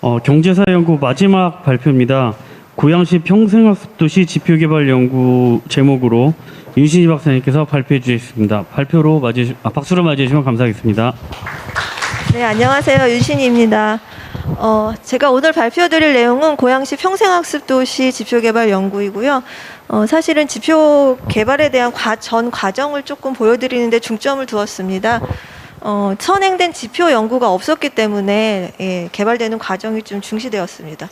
경제사연구 마지막 발표입니다. 고양시 평생학습도시 지표개발연구 제목으로 윤신희 박사님께서 발표해 주시겠습니다. 박수로 맞이해주시면 감사하겠습니다. 네, 안녕하세요. 윤신희입니다. 제가 오늘 발표드릴 내용은 고양시 평생학습도시 지표개발연구이고요. 사실은 지표 개발에 대한 전 과정을 조금 보여드리는데 중점을 두었습니다. 선행된 지표 연구가 없었기 때문에 개발되는 과정이 좀 중시되었습니다.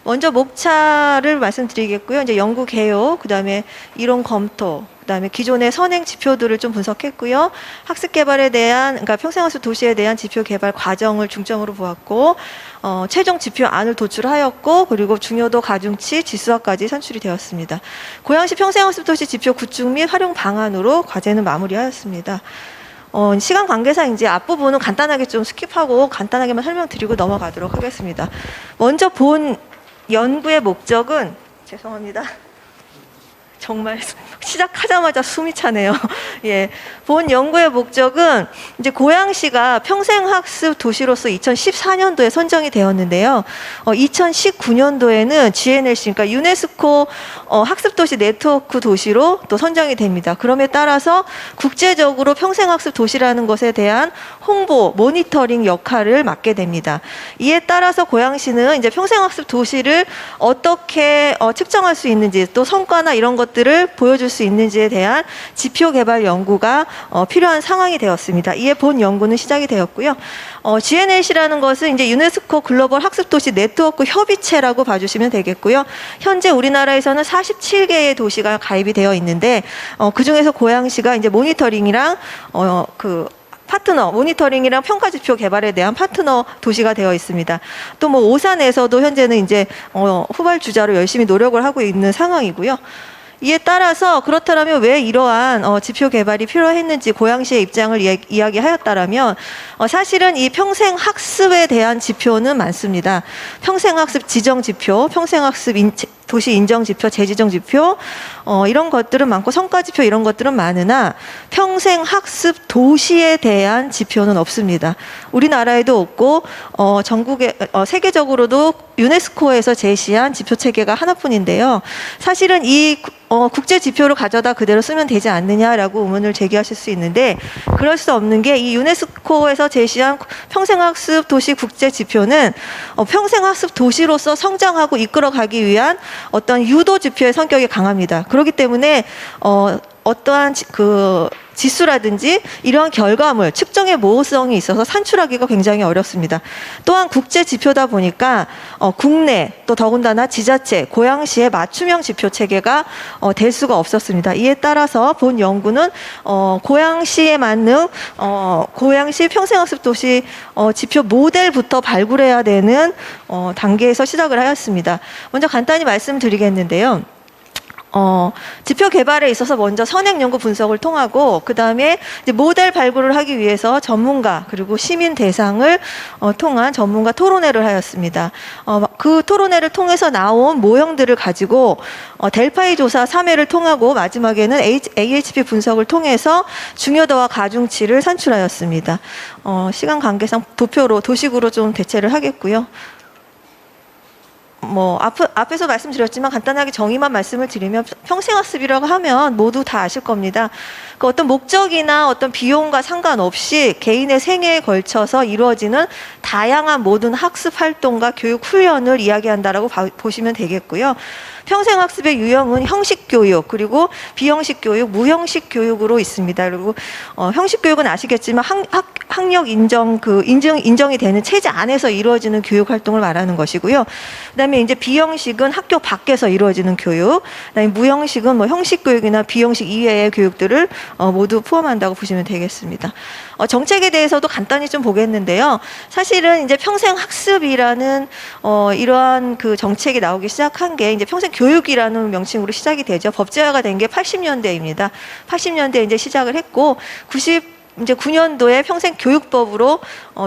먼저 목차를 말씀드리겠고요. 이제 연구 개요, 그다음에 이론 검토, 그다음에 기존의 선행 지표들을 좀 분석했고요. 학습 개발에 대한, 그러니까 평생학습 도시에 대한 지표 개발 과정을 중점으로 보았고, 최종 지표 안을 도출하였고, 그리고 중요도 가중치, 지수화까지 산출이 되었습니다. 고양시 평생학습 도시 지표 구축 및 활용 방안으로 과제는 마무리하였습니다. 시간 관계상 이제 앞부분은 간단하게 좀 스킵하고 간단하게만 설명드리고 넘어가도록 하겠습니다. 먼저 본 연구의 목적은, 죄송합니다. 정말 시작하자마자 숨이 차네요. 예. 본 연구의 목적은 이제 고양시가 평생학습 도시로서 2014년도에 선정이 되었는데요. 2019년도에는 GNLC, 그러니까 유네스코 학습도시 네트워크 도시로 또 선정이 됩니다. 그럼에 따라서 국제적으로 평생학습 도시라는 것에 대한 홍보, 모니터링 역할을 맡게 됩니다. 이에 따라서 고양시는 이제 평생학습 도시를 어떻게 측정할 수 있는지, 또 성과나 이런 것들을 보여줄 수 있는지에 대한 지표 개발 연구가 필요한 상황이 되었습니다. 이에 본 연구는 시작이 되었고요. GNLC라는 것은 이제 유네스코 글로벌 학습도시 네트워크 협의체라고 봐주시면 되겠고요. 현재 우리나라에서는 47개의 도시가 가입이 되어 있는데, 그 중에서 고양시가 이제 모니터링이랑 모니터링이랑 평가 지표 개발에 대한 파트너 도시가 되어 있습니다. 또 뭐 오산에서도 현재는 이제 후발주자로 열심히 노력을 하고 있는 상황이고요. 이에 따라서 그렇다면 왜 이러한 지표 개발이 필요했는지 고양시의 입장을 이야기하였다라면, 사실은 이 평생학습에 대한 지표는 많습니다. 평생학습 지정 지표, 평생학습 도시 인정 지표, 재지정 지표, 이런 것들은 많고 성과 지표 이런 것들은 많으나 평생학습 도시에 대한 지표는 없습니다. 우리나라에도 없고 세계적으로도 유네스코에서 제시한 지표 체계가 하나뿐인데요. 사실은 이 국제 지표를 가져다 그대로 쓰면 되지 않느냐라고 의문을 제기하실 수 있는데, 그럴 수 없는 게 이 유네스코에서 제시한 평생학습 도시 국제 지표는 평생학습 도시로서 성장하고 이끌어가기 위한 어떤 유도 지표의 성격이 강합니다. 그렇기 때문에 어떠한 지수라든지 이러한 결과물, 측정의 모호성이 있어서 산출하기가 굉장히 어렵습니다. 또한 국제 지표다 보니까 국내, 또 더군다나 지자체, 고양시의 맞춤형 지표 체계가 될 수가 없었습니다. 이에 따라서 본 연구는 고양시에 맞는 고양시 평생학습 도시 지표 모델부터 발굴해야 되는 단계에서 시작을 하였습니다. 먼저 간단히 말씀드리겠는데요. 지표 개발에 있어서 먼저 선행 연구 분석을 통하고, 그 다음에 모델 발굴을 하기 위해서 전문가 그리고 시민 대상을 통한 전문가 토론회를 하였습니다. 그 토론회를 통해서 나온 모형들을 가지고 델파이 조사 3회를 통하고 마지막에는 AHP 분석을 통해서 중요도와 가중치를 산출하였습니다. 시간 관계상 도표로 도식으로 좀 대체를 하겠고요. 앞에서 말씀드렸지만 간단하게 정의만 말씀을 드리면, 평생학습이라고 하면 모두 다 아실 겁니다. 그 어떤 목적이나 어떤 비용과 상관없이 개인의 생애에 걸쳐서 이루어지는 다양한 모든 학습 활동과 교육 훈련을 이야기한다라고 보시면 되겠고요. 평생학습의 유형은 형식 교육, 그리고 비형식 교육, 무형식 교육으로 있습니다. 그리고 형식 교육은 아시겠지만 학력 인정이 되는 체제 안에서 이루어지는 교육 활동을 말하는 것이고요. 그다음에 이제 비형식은 학교 밖에서 이루어지는 교육, 그다음에 무형식은 뭐 형식 교육이나 비형식 이외의 교육들을 모두 포함한다고 보시면 되겠습니다. 정책에 대해서도 간단히 좀 보겠는데요. 사실은 이제 평생학습이라는 이러한 그 정책이 나오기 시작한 게 이제 평생 교육이라는 명칭으로 시작이 되죠. 법제화가 된 게 80년대입니다. 80년대에 이제 시작을 했고, 이제 9년도에 평생교육법으로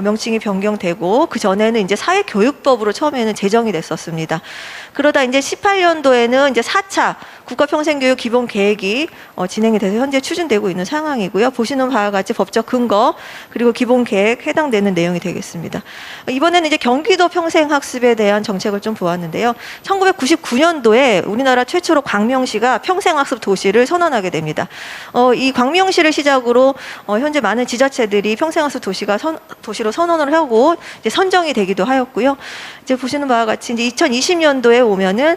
명칭이 변경되고 그 전에는 이제 사회교육법으로 처음에는 제정이 됐었습니다. 그러다 이제 18년도에는 이제 4차 국가평생교육 기본계획이 진행이 돼서 현재 추진되고 있는 상황이고요. 보시는 바와 같이 법적 근거 그리고 기본계획 해당되는 내용이 되겠습니다. 이번에는 이제 경기도 평생학습에 대한 정책을 좀 보았는데요. 1999년도에 우리나라 최초로 광명시가 평생학습 도시를 선언하게 됩니다. 이 광명시를 시작으로 현재 많은 지자체들이 평생학습 도시로 선언을 하고 이제 선정이 되기도 하였고요. 이제 보시는 바와 같이 이제 2020년도에 오면은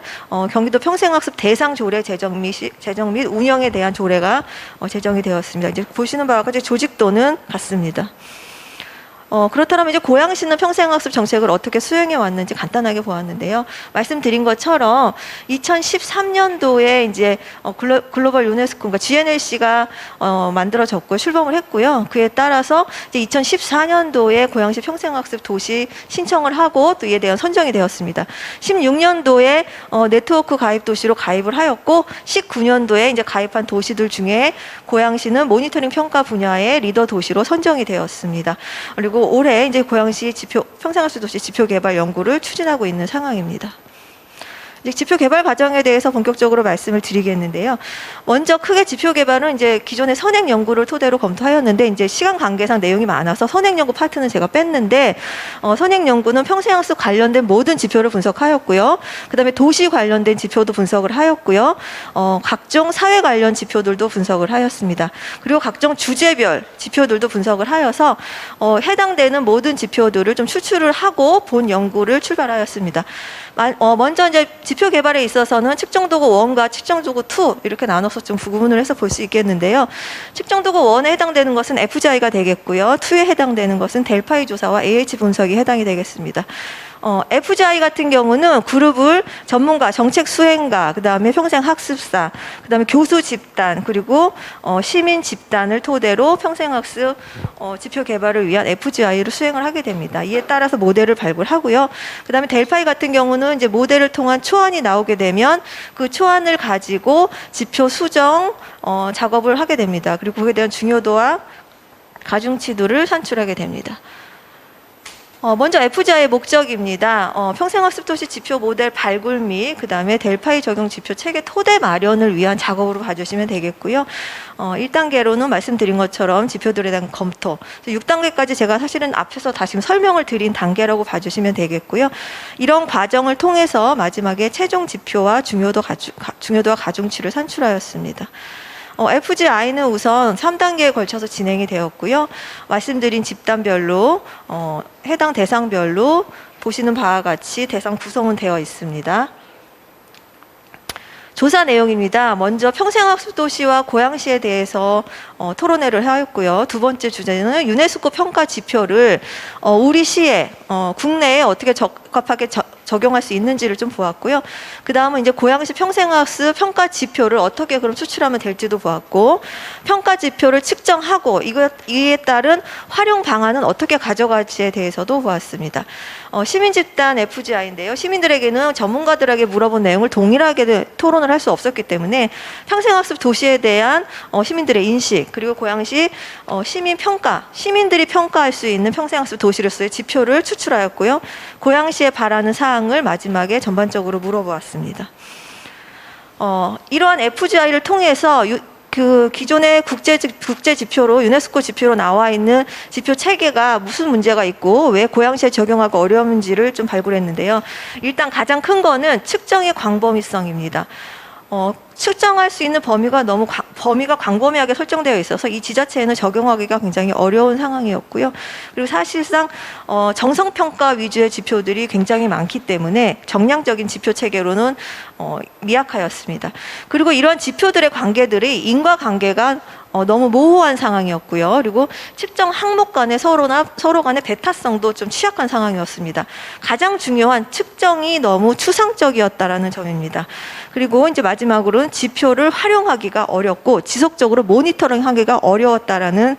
경기도 평생학습 대상 조례 제정 및 운영에 대한 조례가 제정이 되었습니다. 이제 보시는 바와 같이 조직도는 같습니다. 그렇다면 이제 고양시는 평생학습 정책을 어떻게 수행해 왔는지 간단하게 보았는데요. 말씀드린 것처럼 2013년도에 이제 글로벌 유네스코, 그러니까 GNLC가 만들어졌고 출범을 했고요. 그에 따라서 이제 2014년도에 고양시 평생학습 도시 신청을 하고 또 이에 대한 선정이 되었습니다. 16년도에 네트워크 가입 도시로 가입을 하였고 19년도에 이제 가입한 도시들 중에 고양시는 모니터링 평가 분야의 리더 도시로 선정이 되었습니다. 그리고 올해 이제 고양시 평생학습 도시 지표 개발 연구를 추진하고 있는 상황입니다. 이제 지표 개발 과정에 대해서 본격적으로 말씀을 드리겠는데요. 먼저 크게 지표 개발은 이제 기존의 선행 연구를 토대로 검토하였는데 이제 시간 관계상 내용이 많아서 선행 연구 파트는 제가 뺐는데 선행 연구는 평생학습 관련된 모든 지표를 분석하였고요. 그다음에 도시 관련된 지표도 분석을 하였고요. 각종 사회 관련 지표들도 분석을 하였습니다. 그리고 각종 주제별 지표들도 분석을 하여서 해당되는 모든 지표들을 좀 추출을 하고 본 연구를 출발하였습니다. 먼저 이제 지표 개발에 있어서는 측정도구 1과 측정도구 2 이렇게 나눠서 좀 구분을 해서 볼 수 있겠는데요. 측정도구 1에 해당되는 것은 FGI가 되겠고요. 2에 해당되는 것은 델파이 조사와 AH 분석이 해당이 되겠습니다. FGI 같은 경우는 그룹을 전문가, 정책 수행가, 그다음에 평생학습사, 그다음에 교수 집단, 그리고 시민 집단을 토대로 평생학습 지표 개발을 위한 FGI를 수행을 하게 됩니다. 이에 따라서 모델을 발굴하고요. 그다음에 델파이 같은 경우는 이제 모델을 통한 초안이 나오게 되면 그 초안을 가지고 지표 수정 작업을 하게 됩니다. 그리고 그에 대한 중요도와 가중치도를 산출하게 됩니다. 먼저 FGI의 목적입니다. 평생학습도시 지표 모델 발굴 및 그다음에 델파이 적용 지표 체계 토대 마련을 위한 작업으로 봐주시면 되겠고요. 1단계로는 말씀드린 것처럼 지표들에 대한 검토, 6단계까지 제가 사실은 앞에서 다시 설명을 드린 단계라고 봐주시면 되겠고요. 이런 과정을 통해서 마지막에 최종 지표와 중요도와 가중치를 산출하였습니다. FGI는 우선 3단계에 걸쳐서 진행이 되었고요. 말씀드린 집단별로 해당 대상별로 보시는 바와 같이 대상 구성은 되어 있습니다. 조사 내용입니다. 먼저 평생학습 도시와 고양시에 대해서 토론회를 하였고요. 두 번째 주제는 유네스코 평가 지표를 우리 시에 국내에 어떻게 적합하게 적용할 수 있는지를 좀 보았고요. 그 다음은 이제 고양시 평생학습 평가 지표를 어떻게 그럼 추출하면 될지도 보았고, 평가 지표를 측정하고 이에 따른 활용 방안은 어떻게 가져갈지에 대해서도 보았습니다. 시민집단 FGI인데요. 시민들에게는 전문가들에게 물어본 내용을 동일하게 토론을 할 수 없었기 때문에 평생학습 도시에 대한 시민들의 인식, 그리고 고양시 시민들이 평가할 수 있는 평생학습 도시로서의 지표를 추출하였고요. 고양시에 바라는 사항을 마지막에 전반적으로 물어보았습니다. 이러한 FGI를 통해서 그 기존의 국제 지표로 유네스코 지표로 나와 있는 지표 체계가 무슨 문제가 있고 왜 고양시에 적용하기 어려운지를 좀 발굴했는데요. 일단 가장 큰 거는 측정의 광범위성입니다. 측정할 수 있는 범위가 광범위하게 설정되어 있어서 이 지자체에는 적용하기가 굉장히 어려운 상황이었고요. 그리고 사실상 정성평가 위주의 지표들이 굉장히 많기 때문에 정량적인 지표 체계로는 미약하였습니다. 그리고 이런 지표들의 관계들이 인과관계가 너무 모호한 상황이었고요. 그리고 측정 항목 간의 서로 간의 배타성도 좀 취약한 상황이었습니다. 가장 중요한 측정이 너무 추상적이었다라는 점입니다. 그리고 이제 마지막으로는 지표를 활용하기가 어렵고 지속적으로 모니터링하기가 어려웠다라는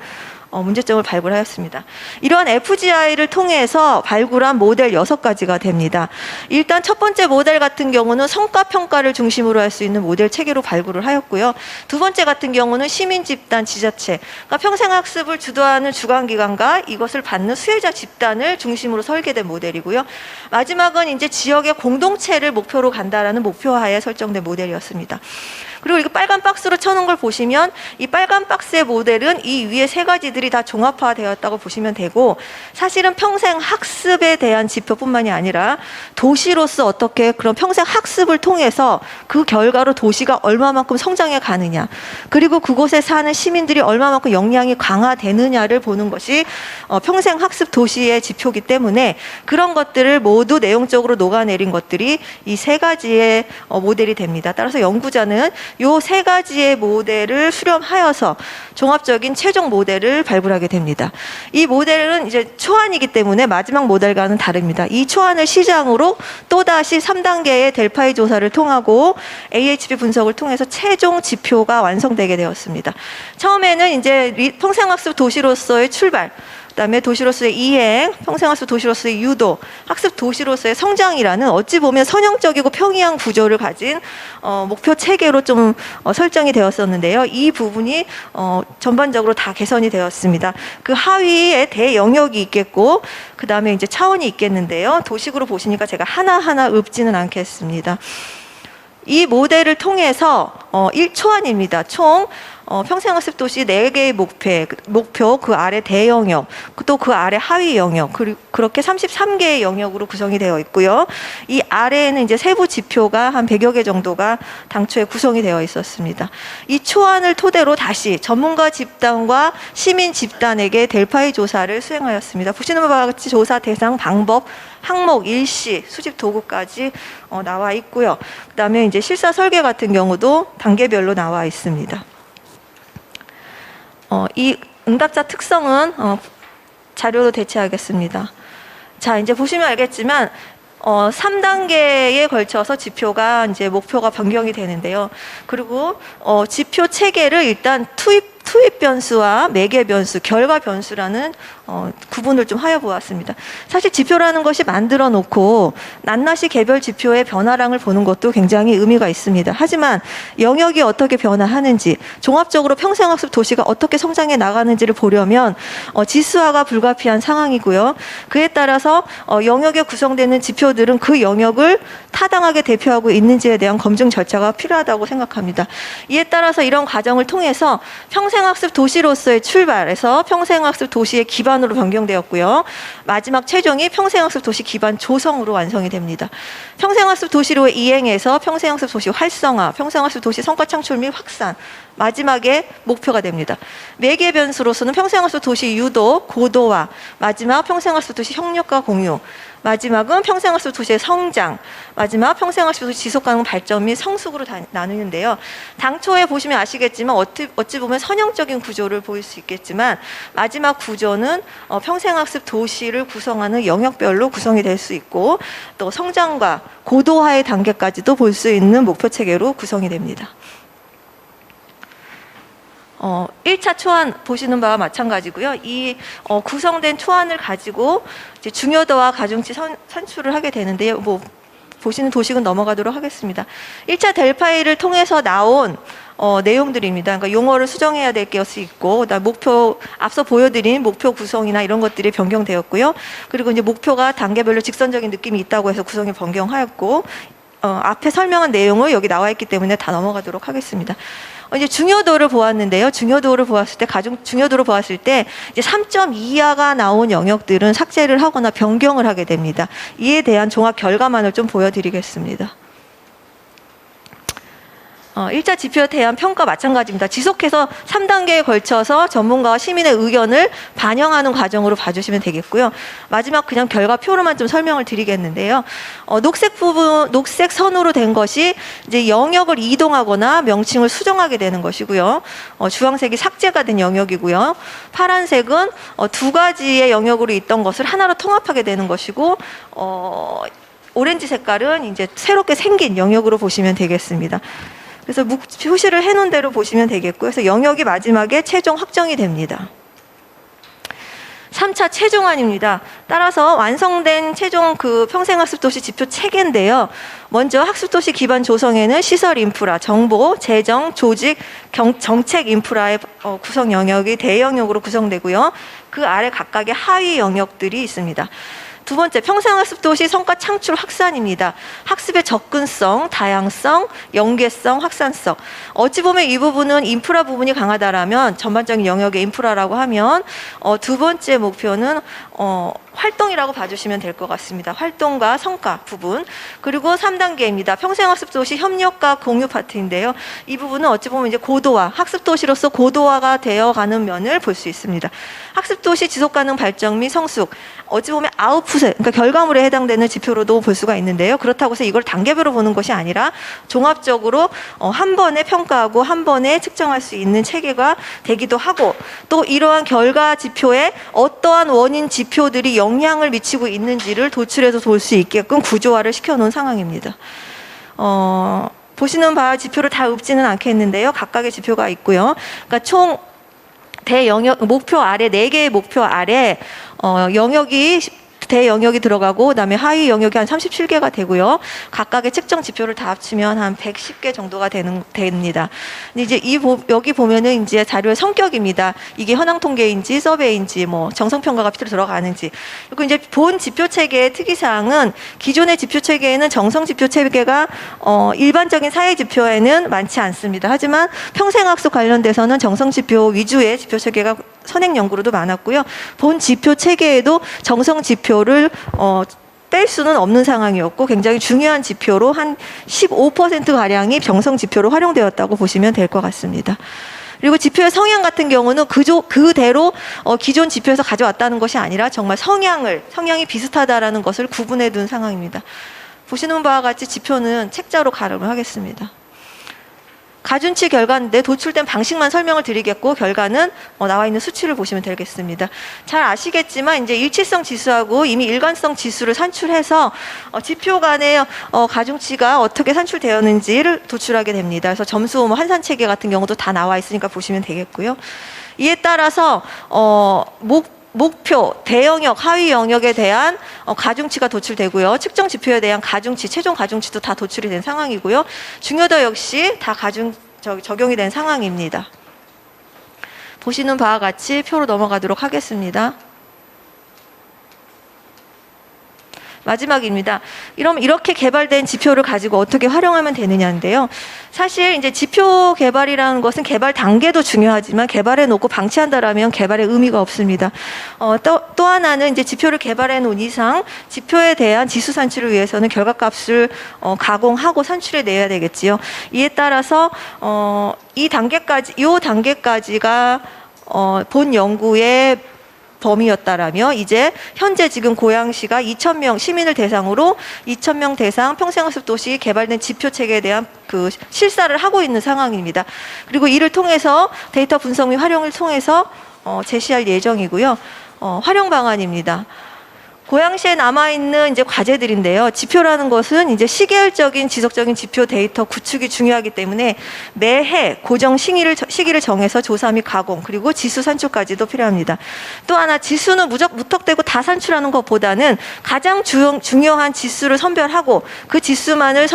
문제점을 발굴하였습니다. 이러한 FGI를 통해서 발굴한 모델 6가지가 됩니다. 일단 첫 번째 모델 같은 경우는 성과 평가를 중심으로 할 수 있는 모델 체계로 발굴을 하였고요. 두 번째 같은 경우는 시민 집단 지자체, 그러니까 평생학습을 주도하는 주관기관과 이것을 받는 수혜자 집단을 중심으로 설계된 모델이고요. 마지막은 이제 지역의 공동체를 목표로 간다라는 목표하에 설정된 모델이었습니다. 그리고 이거 빨간 박스로 쳐놓은 걸 보시면 이 빨간 박스의 모델은 이 위에 3가지들이 다 종합화되었다고 보시면 되고, 사실은 평생 학습에 대한 지표뿐만이 아니라 도시로서 어떻게 그런 평생 학습을 통해서 그 결과로 도시가 얼마만큼 성장해 가느냐, 그리고 그곳에 사는 시민들이 얼마만큼 역량이 강화되느냐를 보는 것이 평생 학습 도시의 지표이기 때문에 그런 것들을 모두 내용적으로 녹아내린 것들이 이 3가지의 모델이 됩니다. 따라서 연구자는 요 3가지의 모델을 수렴하여서 종합적인 최종 모델을 발굴하게 됩니다. 이 모델은 이제 초안이기 때문에 마지막 모델과는 다릅니다. 이 초안을 시장으로 또다시 3단계의 델파이 조사를 통하고 AHP 분석을 통해서 최종 지표가 완성되게 되었습니다. 처음에는 이제 평생학습 도시로서의 출발, 그다음에 도시로서의 이행, 평생학습 도시로서의 유도, 학습 도시로서의 성장이라는 어찌 보면 선형적이고 평이한 구조를 가진 목표 체계로 좀 설정이 되었었는데요. 이 부분이 전반적으로 다 개선이 되었습니다. 그 하위에 대영역이 있겠고 그다음에 이제 차원이 있겠는데요. 도식으로 보시니까 제가 하나하나 읊지는 않겠습니다. 이 모델을 통해서 1초안입니다. 총 평생학습 도시 4개의 목표, 그 아래 대영역, 또 그 아래 하위 영역, 그렇게 33개의 영역으로 구성이 되어 있고요. 이 아래에는 이제 세부 지표가 한 100여 개 정도가 당초에 구성이 되어 있었습니다. 이 초안을 토대로 다시 전문가 집단과 시민 집단에게 델파이 조사를 수행하였습니다. 보시는 바와 같이 조사 대상, 방법, 항목, 일시, 수집 도구까지 나와 있고요. 그다음에 이제 실사 설계 같은 경우도 단계별로 나와 있습니다. 이 응답자 특성은 자료로 대체하겠습니다. 자, 이제 보시면 알겠지만 3단계에 걸쳐서 지표가 이제 목표가 변경이 되는데요. 그리고 지표 체계를 일단 투입 변수와 매개 변수, 결과 변수라는 구분을 좀 하여 보았습니다. 사실 지표라는 것이 만들어 놓고 낱낱이 개별 지표의 변화량을 보는 것도 굉장히 의미가 있습니다. 하지만 영역이 어떻게 변화하는지, 종합적으로 평생학습 도시가 어떻게 성장해 나가는지를 보려면 지수화가 불가피한 상황이고요. 그에 따라서 영역에 구성되는 지표들은 그 영역을 타당하게 대표하고 있는지에 대한 검증 절차가 필요하다고 생각합니다. 이에 따라서 이런 과정을 통해서 평생학습 도시로서의 출발에서 평생학습 도시의 기반으로 변경되었고요. 마지막 최종이 평생학습 도시 기반 조성으로 완성이 됩니다. 평생학습 도시로의 이행에서 평생학습 도시 활성화, 평생학습 도시 성과 창출 및 확산, 마지막에 목표가 됩니다. 매개 변수로서는 평생학습 도시 유도, 고도화, 마지막 평생학습 도시 협력과 공유, 마지막은 평생학습 도시의 성장, 마지막 평생학습 도시 지속가능 발전 및 성숙으로 나누는데요. 당초에 보시면 아시겠지만 어찌 보면 선형적인 구조를 보일 수 있겠지만 마지막 구조는 평생학습 도시를 구성하는 영역별로 구성이 될 수 있고 또 성장과 고도화의 단계까지도 볼 수 있는 목표 체계로 구성이 됩니다. 1차 초안 보시는 바와 마찬가지고요. 이 구성된 초안을 가지고 이제 중요도와 가중치 산출을 하게 되는데요. 보시는 도식은 넘어가도록 하겠습니다. 1차 델파이를 통해서 나온 내용들입니다. 그러니까 용어를 수정해야 될 것이 있고, 그다음 목표, 앞서 보여드린 목표 구성이나 이런 것들이 변경되었고요. 그리고 이제 목표가 단계별로 직선적인 느낌이 있다고 해서 구성이 변경하였고, 앞에 설명한 내용을 여기 나와 있기 때문에 다 넘어가도록 하겠습니다. 이제 중요도를 보았는데요. 중요도를 보았을 때 이제 3점 이하가 나온 영역들은 삭제를 하거나 변경을 하게 됩니다. 이에 대한 종합 결과만을 좀 보여드리겠습니다. 1차 지표에 대한 평가 마찬가지입니다. 지속해서 3단계에 걸쳐서 전문가와 시민의 의견을 반영하는 과정으로 봐주시면 되겠고요. 마지막 그냥 결과표로만 좀 설명을 드리겠는데요. 녹색 부분, 녹색 선으로 된 것이 이제 영역을 이동하거나 명칭을 수정하게 되는 것이고요. 주황색이 삭제가 된 영역이고요. 파란색은 2가지의 영역으로 있던 것을 하나로 통합하게 되는 것이고, 오렌지 색깔은 이제 새롭게 생긴 영역으로 보시면 되겠습니다. 그래서 표시를 해놓은 대로 보시면 되겠고요. 그래서 영역이 마지막에 최종 확정이 됩니다. 3차 최종안입니다. 따라서 완성된 최종 그 평생학습도시 지표 체계인데요. 먼저 학습도시 기반 조성에는 시설 인프라, 정보, 재정, 조직, 정책 인프라의 구성 영역이 대영역으로 구성되고요. 그 아래 각각의 하위 영역들이 있습니다. 두 번째, 평생학습도시 성과 창출 확산입니다. 학습의 접근성, 다양성, 연계성, 확산성. 어찌 보면 이 부분은 인프라 부분이 강하다라면 전반적인 영역의 인프라라고 하면 두 번째 목표는 활동이라고 봐주시면 될 것 같습니다. 활동과 성과 부분. 그리고 3단계입니다. 평생학습도시 협력과 공유 파트인데요. 이 부분은 어찌 보면 이제 고도화, 학습도시로서 고도화가 되어가는 면을 볼 수 있습니다. 학습도시 지속가능 발전 및 성숙. 어찌 보면 아웃풋에, 그러니까 결과물에 해당되는 지표로도 볼 수가 있는데요. 그렇다고 해서 이걸 단계별로 보는 것이 아니라 종합적으로 한 번에 평가하고 한 번에 측정할 수 있는 체계가 되기도 하고, 또 이러한 결과 지표에 어떠한 원인 지표들이 영향을 미치고 있는지를 도출해서 볼 수 있게끔 구조화를 시켜놓은 상황입니다. 보시는 바와 지표를 다 읊지는 않겠는데요. 각각의 지표가 있고요. 그러니까 총 대영역 목표 아래 4개의 목표 아래 영역이 대영역이 들어가고 그다음에 하위 영역이 한 37개가 되고요. 각각의 측정 지표를 다 합치면 한 110개 정도가 됩니다. 근데 이제 여기 보면은 이제 자료의 성격입니다. 이게 현황 통계인지 서베이인지 뭐 정성 평가가 필요로 들어가는지. 그리고 이제 본 지표 체계의 특이 사항은 기존의 지표 체계에는 정성 지표 체계가 일반적인 사회 지표에는 많지 않습니다. 하지만 평생학습 관련돼서는 정성 지표 위주의 지표 체계가 선행 연구로도 많았고요. 본 지표 체계에도 정성 지표를 뺄 수는 없는 상황이었고 굉장히 중요한 지표로 한 15%가량이 정성 지표로 활용되었다고 보시면 될 것 같습니다. 그리고 지표의 성향 같은 경우는 그대로 기존 지표에서 가져왔다는 것이 아니라 정말 성향이 비슷하다라는 것을 구분해 둔 상황입니다. 보시는 바와 같이 지표는 책자로 가름을 하겠습니다. 가중치 결과인데 도출된 방식만 설명을 드리겠고 결과는 나와 있는 수치를 보시면 되겠습니다. 잘 아시겠지만 이제 일치성 지수하고 이미 일관성 지수를 산출해서 지표 간의 가중치가 어떻게 산출되었는지를 도출하게 됩니다. 그래서 점수 환산 체계 같은 경우도 다 나와 있으니까 보시면 되겠고요. 이에 따라서 목표, 대영역, 하위 영역에 대한 가중치가 도출되고요. 측정 지표에 대한 가중치, 최종 가중치도 다 도출이 된 상황이고요. 중요도 역시 다 적용이 된 상황입니다. 보시는 바와 같이 표로 넘어가도록 하겠습니다. 마지막입니다. 이렇게 개발된 지표를 가지고 어떻게 활용하면 되느냐인데요. 사실 이제 지표 개발이라는 것은 개발 단계도 중요하지만 개발해 놓고 방치한다라면 개발의 의미가 없습니다. 또 하나는 이제 지표를 개발해 놓은 이상 지표에 대한 지수 산출을 위해서는 결과값을 가공하고 산출해 내야 되겠지요. 이에 따라서 이 단계까지가 본 연구의 범위였다라며 이제 현재 지금 고양시가 2,000명 시민을 대상으로 2,000명 대상 평생학습도시 개발된 지표 체계에 대한 그 실사를 하고 있는 상황입니다. 그리고 이를 통해서 데이터 분석 및 활용을 통해서 제시할 예정이고요. 활용 방안입니다. 고양시에 남아있는 이제 과제들인데요. 지표라는 것은 이제 시계열적인 지속적인 지표 데이터 구축이 중요하기 때문에 매해 고정 시기를 정해서 조사 및 가공 그리고 지수 산출까지도 필요합니다. 또 하나 지수는 무턱대고 다 산출하는 것보다는 가장 중요한 지수를 선별하고 그 지수만을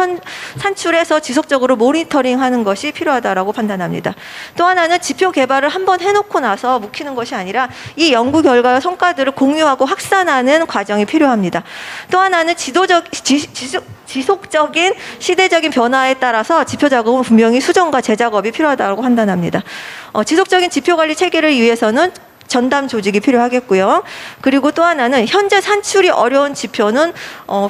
산출해서 지속적으로 모니터링하는 것이 필요하다라고 판단합니다. 또 하나는 지표 개발을 한번 해놓고 나서 묵히는 것이 아니라 이 연구 결과와 성과들을 공유하고 확산하는 과정이 필요합니다. 또 하나는 지속적인 시대적인 변화에 따라서 지표 작업은 분명히 수정과 재작업이 필요하다고 판단합니다. 지속적인 지표 관리 체계를 위해서는 전담 조직이 필요하겠고요. 그리고 또 하나는 현재 산출이 어려운 지표는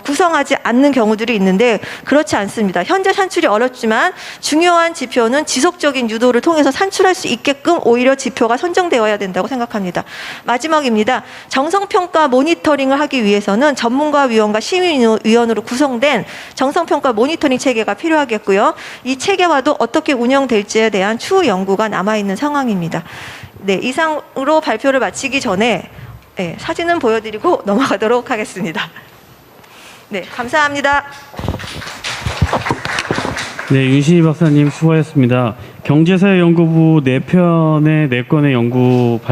구성하지 않는 경우들이 있는데 그렇지 않습니다. 현재 산출이 어렵지만 중요한 지표는 지속적인 유도를 통해서 산출할 수 있게끔 오히려 지표가 선정되어야 된다고 생각합니다. 마지막입니다. 정성평가 모니터링을 하기 위해서는 전문가위원과 심의위원으로 구성된 정성평가 모니터링 체계가 필요하겠고요. 이 체계화도 어떻게 운영될지에 대한 추후 연구가 남아있는 상황입니다. 네, 이상으로 발표를 마치기 전에 사진은 보여드리고 넘어가도록 하겠습니다. 네, 감사합니다. 네, 윤신희 박사님 수고하셨습니다. 경제사회연구부 4편의 4건의 연구